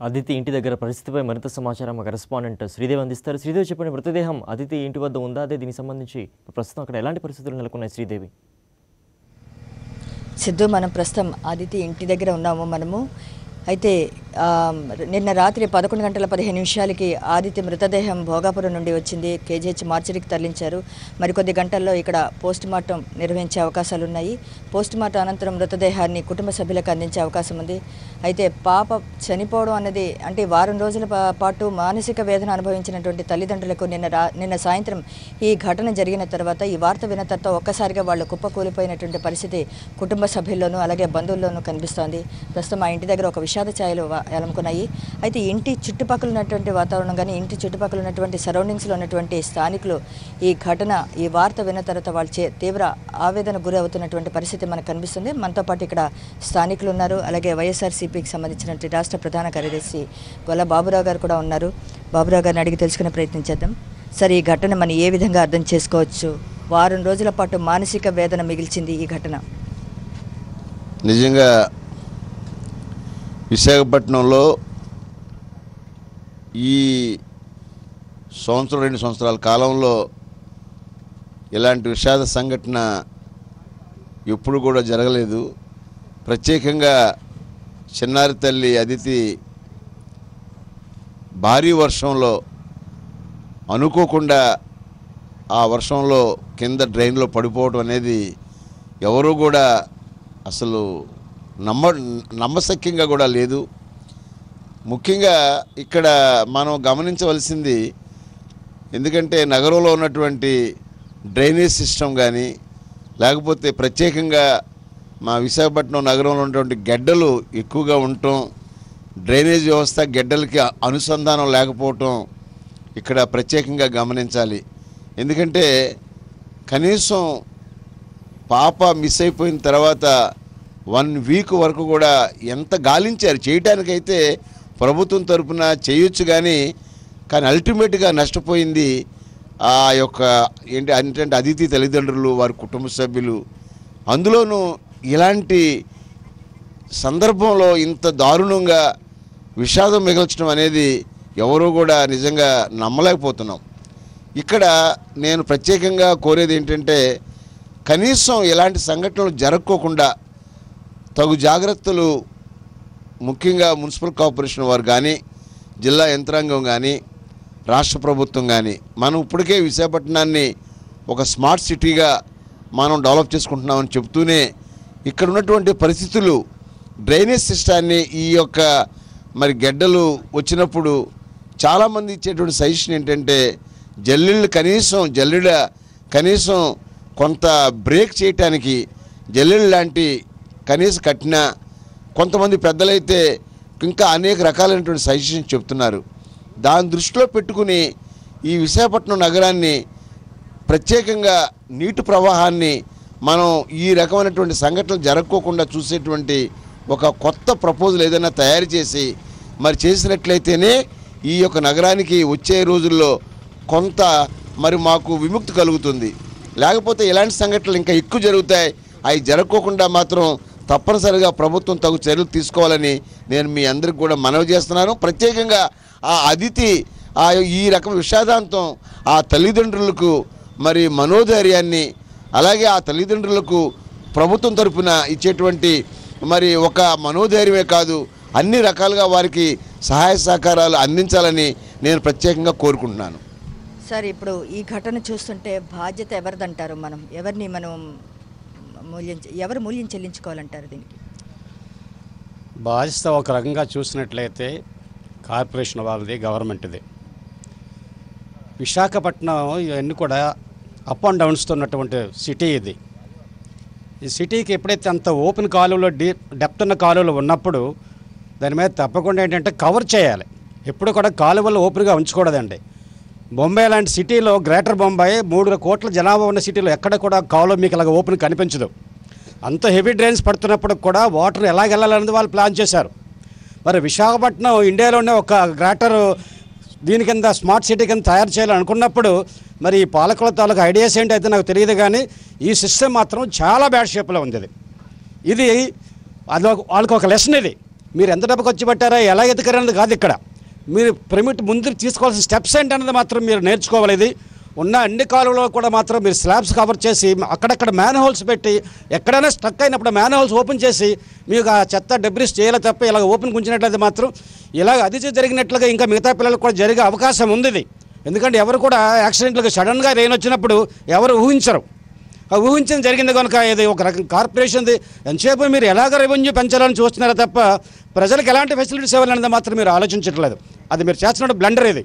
అదితి ఇంటి దగ్గర పరిస్థితిపై మరింత సమాచారం మా కరెస్పాండెంట్ శ్రీదేవి అందిస్తారు. శ్రీదేవి చెప్పండి, మృతదేహం అదితి ఇంటి వద్ద ఉందా? అదే దీనికి సంబంధించి ప్రస్తుతం అక్కడ ఎలాంటి పరిస్థితులు నెలకొన్నాయి శ్రీదేవి? సిద్ధు, మనం ప్రస్తుతం అదితి ఇంటి దగ్గర ఉన్నాము. మనము అయితే నిన్న రాత్రి 11 గంటల 15 నిమిషాలకి ఆదితి మృతదేహం భోగాపురం నుండి వచ్చింది. కేజీహెచ్ మార్చరీకి తరలించారు. మరికొద్ది గంటల్లో ఇక్కడ పోస్ట్ మార్టం నిర్వహించే అవకాశాలు ఉన్నాయి. పోస్ట్ మార్టం అనంతరం మృతదేహాన్ని కుటుంబ సభ్యులకు అందించే అవకాశం ఉంది. అయితే పాప చనిపోవడం అనేది అంటే వారం రోజుల పాటు మానసిక వేదన అనుభవించినటువంటి తల్లిదండ్రులకు నిన్న సాయంత్రం ఈ ఘటన జరిగిన తర్వాత, ఈ వార్త విన్న తర్వాత ఒక్కసారిగా వాళ్ళు కుప్పకూలిపోయినటువంటి పరిస్థితి కుటుంబ సభ్యుల్లోనూ అలాగే బంధువుల్లోనూ కనిపిస్తోంది. ప్రస్తుతం ఆ ఇంటి దగ్గర ఒక విషాద ఛాయలు అలుముకున్నాయి. అయితే ఇంటి చుట్టుపక్కల ఉన్నటువంటి వాతావరణం కానీ ఇంటి చుట్టుపక్కల ఉన్నటువంటి సరౌండింగ్స్లో ఉన్నటువంటి స్థానికులు ఈ వార్త విన్న తర్వాత వాళ్ళు తీవ్ర ఆవేదన గురి అవుతున్నటువంటి పరిస్థితి మనకు కనిపిస్తుంది. మనతో పాటు ఇక్కడ స్థానికులు ఉన్నారు. అలాగే వైఎస్ఆర్సీపీకి సంబంధించినటువంటి రాష్ట్ర ప్రధాన కార్యదర్శి గొల్ల బాబురావు గారు కూడా ఉన్నారు. బాబురావు గారిని అడిగి తెలుసుకునే ప్రయత్నం చేద్దాం. సరే, ఈ ఘటన మనం ఏ విధంగా అర్థం చేసుకోవచ్చు? వారం రోజుల పాటు మానసిక వేదన మిగిల్చింది ఈ ఘటన. నిజంగా విశాఖపట్నంలో ఈ సంవత్సరం 2 సంవత్సరాల కాలంలో ఇలాంటి విషాద సంఘటన ఎప్పుడు కూడా జరగలేదు. ప్రత్యేకంగా చిన్నారి తల్లి అదితి భారీ వర్షంలో అనుకోకుండా ఆ వర్షంలో కింద డ్రైన్లో పడిపోవడం అనేది ఎవరు కూడా అసలు నమ్మశక్యంగా కూడా లేదు. ముఖ్యంగా ఇక్కడ మనం గమనించవలసింది, ఎందుకంటే నగరంలో ఉన్నటువంటి డ్రైనేజ్ సిస్టమ్ కానీ లేకపోతే ప్రత్యేకంగా మా విశాఖపట్నం నగరంలో ఉన్నటువంటి గెడ్డలు ఎక్కువగా ఉండటం, డ్రైనేజ్ వ్యవస్థ గెడ్డలకి అనుసంధానం లేకపోవటం ఇక్కడ ప్రత్యేకంగా గమనించాలి. ఎందుకంటే కనీసం పాప మిస్ అయిపోయిన తర్వాత 1 వీక్ వరకు కూడా ఎంత గాలించారు. చేయటానికైతే ప్రభుత్వం తరఫున చేయొచ్చు కానీ అల్టిమేట్గా నష్టపోయింది ఆ యొక్క అంటే అదితి తల్లిదండ్రులు, వారి కుటుంబ సభ్యులు. అందులోనూ ఇలాంటి సందర్భంలో ఇంత దారుణంగా విషాదం మిగల్చడం అనేది ఎవరూ కూడా నిజంగా నమ్మలేకపోతున్నాం. ఇక్కడ నేను ప్రత్యేకంగా కోరేది ఏంటంటే, కనీసం ఇలాంటి సంఘటనలు జరగకోకుండా తగు జాగ్రత్తలు ముఖ్యంగా మున్సిపల్ కార్పొరేషన్ వారు కానీ, జిల్లా యంత్రాంగం కానీ, రాష్ట్ర ప్రభుత్వం కానీ, మనం ఇప్పటికే విశాఖపట్నాన్ని ఒక స్మార్ట్ సిటీగా మనం డెవలప్ చేసుకుంటున్నామని చెప్తూనే ఇక్కడ ఉన్నటువంటి పరిస్థితులు, డ్రైనేజ్ సిస్టాన్ని ఈ యొక్క గెడ్డలు వచ్చినప్పుడు చాలామంది ఇచ్చేటువంటి సజెషన్ ఏంటంటే, జల్లెళ్ళ కనీసం కొంత బ్రేక్ చేయటానికి జల్లెళ్ళు లాంటి కనీసం కట్టినా, కొంతమంది పెద్దలైతే ఇంకా అనేక రకాలైనటువంటి సజెషన్స్ చెప్తున్నారు. దాని దృష్టిలో పెట్టుకుని ఈ విశాఖపట్నం నగరాన్ని ప్రత్యేకంగా నీటి ప్రవాహాన్ని మనం ఈ రకమైనటువంటి సంఘటనలు జరగకోకుండా చూసేటువంటి ఒక కొత్త ప్రపోజల్ ఏదైనా తయారు చేసి చేసినట్లయితేనే ఈ యొక్క నగరానికి వచ్చే రోజుల్లో కొంత మాకు విముక్తి కలుగుతుంది. లేకపోతే ఇలాంటి సంఘటనలు ఇంకా ఎక్కువ జరుగుతాయి. అవి జరగకోకుండా మాత్రం తప్పనిసరిగా ప్రభుత్వం తగు చర్యలు తీసుకోవాలని నేను మీ అందరికి కూడా మనవి చేస్తున్నాను. ప్రత్యేకంగా ఆ అదితి ఈ రకం విషాదాంతం ఆ తల్లిదండ్రులకు మనోధైర్యాన్ని, అలాగే ఆ తల్లిదండ్రులకు ప్రభుత్వం తరఫున ఇచ్చేటువంటి ఒక మనోధైర్యమే కాదు, అన్ని రకాలుగా వారికి సహాయ సహకారాలు అందించాలని నేను ప్రత్యేకంగా కోరుకుంటున్నాను. సార్, ఇప్పుడు ఈ ఘటన చూస్తుంటే బాధ్యత ఎవరిదంటారు? ఎవరు మూల్యం చెల్లించుకోవాలంటారు? దీనికి బాధ్యత ఒక రకంగా చూసినట్లయితే కార్పొరేషన్ వాళ్ళది, గవర్నమెంట్ది. విశాఖపట్నం ఇవన్నీ కూడా అప్ అండ్ డౌన్స్తో ఉన్నటువంటి సిటీ ఇది. ఈ సిటీకి ఎప్పుడైతే అంత ఓపెన్ కాలువలో డెప్త్ ఉన్న కాలువలు ఉన్నప్పుడు దాని మీద తప్పకుండా ఏంటంటే కవర్ చేయాలి. ఎప్పుడు కూడా కాలువలు ఓపెన్గా ఉంచకూడదండి. బొంబాయి లాంటి సిటీలో, గ్రేటర్ బొంబాయి 3 కోట్ల జనాభా ఉన్న సిటీలో ఎక్కడ కూడా కాలువ మీకు అలాగ ఓపెన్ కనిపించదు. అంత హెవీ డ్రైన్స్ పడుతున్నప్పుడు కూడా వాటర్ ఎలాగ వెళ్ళాలనేది వాళ్ళు ప్లాన్ చేశారు. విశాఖపట్నం ఇండియాలోనే ఒక గ్రేటర్ దీని కింద స్మార్ట్ సిటీ కింద తయారు చేయాలనుకున్నప్పుడు ఈ పాలకుల తాలూకు ఐడియాస్ ఏంటి అయితే నాకు తెలియదు కానీ ఈ సిస్టమ్ మాత్రం చాలా బ్యాడ్ షేప్లో ఉంది. ఇది వాళ్ళకి ఒక లెసన్. ఇది మీరు ఎంత డబ్బు ఖర్చు పెట్టారా, ఎలా ఎదుకరన్నది కాదు ఇక్కడ. మీరు పెర్మిట్ ముందు తీసుకోవాల్సిన స్టెప్స్ ఏంటన్నది మాత్రం మీరు నేర్చుకోవాలి. ఇది ఉన్న అన్ని కాలువలో కూడా మాత్రం మీరు స్లాబ్స్ కవర్ చేసి అక్కడక్కడ మ్యాన్ హోల్స్ పెట్టి ఎక్కడైనా స్టక్ అయినప్పుడు మ్యాన్ హోల్స్ ఓపెన్ చేసి మీకు ఆ చెత్త డెబ్రిస్ చేయాలి తప్ప ఇలా ఓపెన్ ఉంచినట్లయితే మాత్రం ఇలాగ అది జరిగినట్లుగా ఇంకా మిగతా పిల్లలకు కూడా జరిగే అవకాశం ఉంది ఇది. ఎందుకంటే ఎవరు కూడా యాక్సిడెంట్లుగా సడన్గా రెయిన్ వచ్చినప్పుడు ఎవరు ఊహించరు. ఆ ఊహించింది జరిగింది కనుక ఇది ఒక రకం కార్పొరేషన్ది. ఎంతసేపు మీరు ఎలాగ రెవెన్యూ పెంచాలని చూస్తున్నారో తప్ప ప్రజలకు ఎలాంటి ఫెసిలిటీస్ ఇవ్వాలనేది మాత్రం మీరు ఆలోచించట్లేదు. అది మీరు చేస్తున్న బ్లండర్ ఇది.